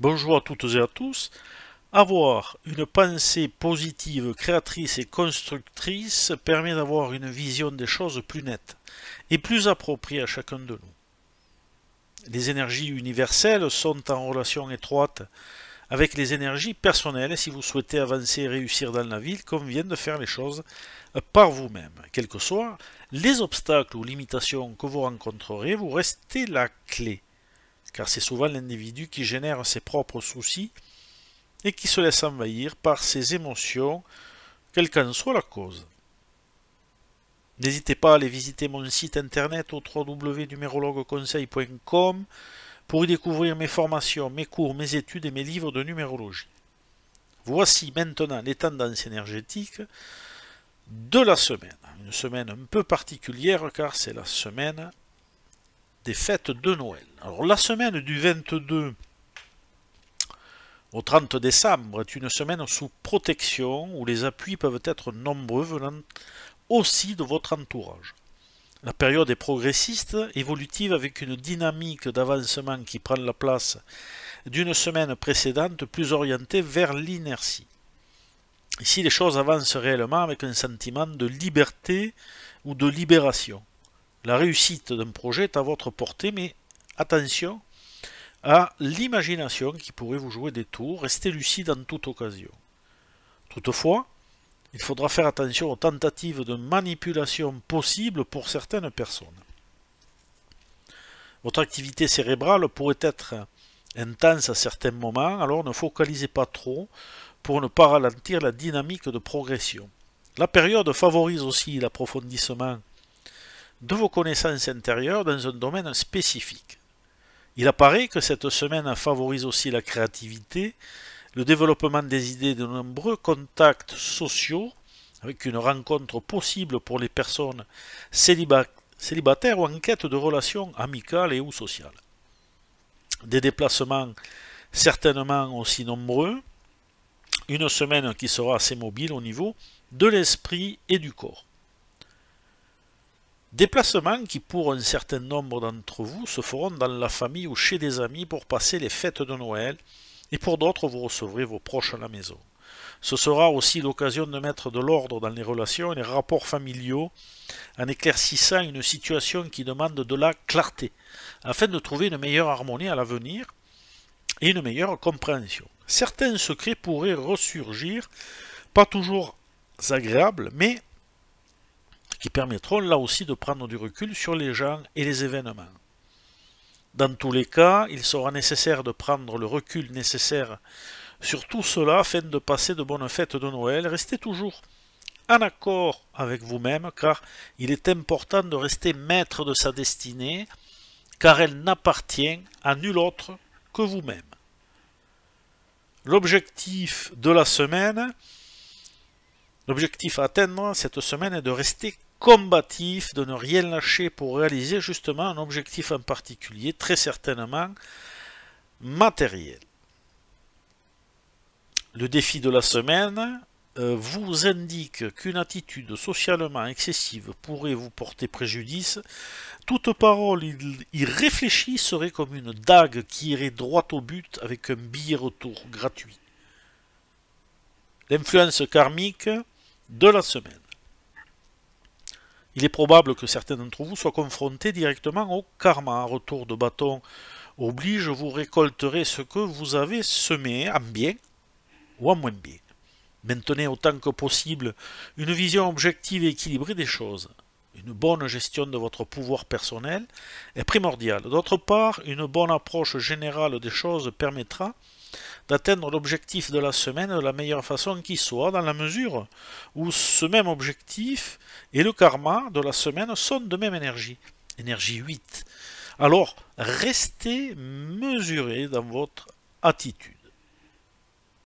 Bonjour à toutes et à tous. Avoir une pensée positive, créatrice et constructrice permet d'avoir une vision des choses plus nette et plus appropriée à chacun de nous. Les énergies universelles sont en relation étroite avec les énergies personnelles si vous souhaitez avancer et réussir dans la vie, il convient de faire les choses par vous-même. Quels que soient les obstacles ou limitations que vous rencontrerez, vous restez la clé, car c'est souvent l'individu qui génère ses propres soucis et qui se laisse envahir par ses émotions, quelle qu'en soit la cause. N'hésitez pas à aller visiter mon site internet au www.numérologueconseil.com pour y découvrir mes formations, mes cours, mes études et mes livres de numérologie. Voici maintenant les tendances énergétiques de la semaine. Une semaine un peu particulière car c'est la semaine des fêtes de Noël. Alors la semaine du 22 au 30 décembre est une semaine sous protection où les appuis peuvent être nombreux venant aussi de votre entourage. La période est progressiste, évolutive avec une dynamique d'avancement qui prend la place d'une semaine précédente plus orientée vers l'inertie. Ici, les choses avancent réellement avec un sentiment de liberté ou de libération. La réussite d'un projet est à votre portée, mais attention à l'imagination qui pourrait vous jouer des tours, restez lucide en toute occasion. Toutefois, il faudra faire attention aux tentatives de manipulation possibles pour certaines personnes. Votre activité cérébrale pourrait être intense à certains moments, alors ne focalisez pas trop pour ne pas ralentir la dynamique de progression. La période favorise aussi l'approfondissement de vos connaissances intérieures dans un domaine spécifique. Il apparaît que cette semaine favorise aussi la créativité, le développement des idées de nombreux contacts sociaux, avec une rencontre possible pour les personnes célibataires ou en quête de relations amicales et ou sociales. Des déplacements certainement aussi nombreux, une semaine qui sera assez mobile au niveau de l'esprit et du corps. Déplacements qui pour un certain nombre d'entre vous se feront dans la famille ou chez des amis pour passer les fêtes de Noël et pour d'autres vous recevrez vos proches à la maison. Ce sera aussi l'occasion de mettre de l'ordre dans les relations et les rapports familiaux en éclaircissant une situation qui demande de la clarté afin de trouver une meilleure harmonie à l'avenir et une meilleure compréhension. Certains secrets pourraient ressurgir, pas toujours agréables, mais qui permettront là aussi de prendre du recul sur les gens et les événements. Dans tous les cas, il sera nécessaire de prendre le recul nécessaire sur tout cela afin de passer de bonnes fêtes de Noël. Restez toujours en accord avec vous-même car il est important de rester maître de sa destinée car elle n'appartient à nul autre que vous-même. L'objectif de la semaine, l'objectif à atteindre cette semaine est de rester combatif, de ne rien lâcher pour réaliser justement un objectif en particulier, très certainement matériel. Le défi de la semaine vous indique qu'une attitude socialement excessive pourrait vous porter préjudice. Toute parole irréfléchie serait comme une dague qui irait droit au but avec un billet retour gratuit. L'influence karmique de la semaine. Il est probable que certains d'entre vous soient confrontés directement au karma. Un retour de bâton oblige, vous récolterez ce que vous avez semé en bien ou en moins bien. Maintenez autant que possible une vision objective et équilibrée des choses. Une bonne gestion de votre pouvoir personnel est primordiale. D'autre part, une bonne approche générale des choses permettra d'atteindre l'objectif de la semaine de la meilleure façon qui soit, dans la mesure où ce même objectif et le karma de la semaine sont de même énergie. Énergie 8. Alors, restez mesuré dans votre attitude.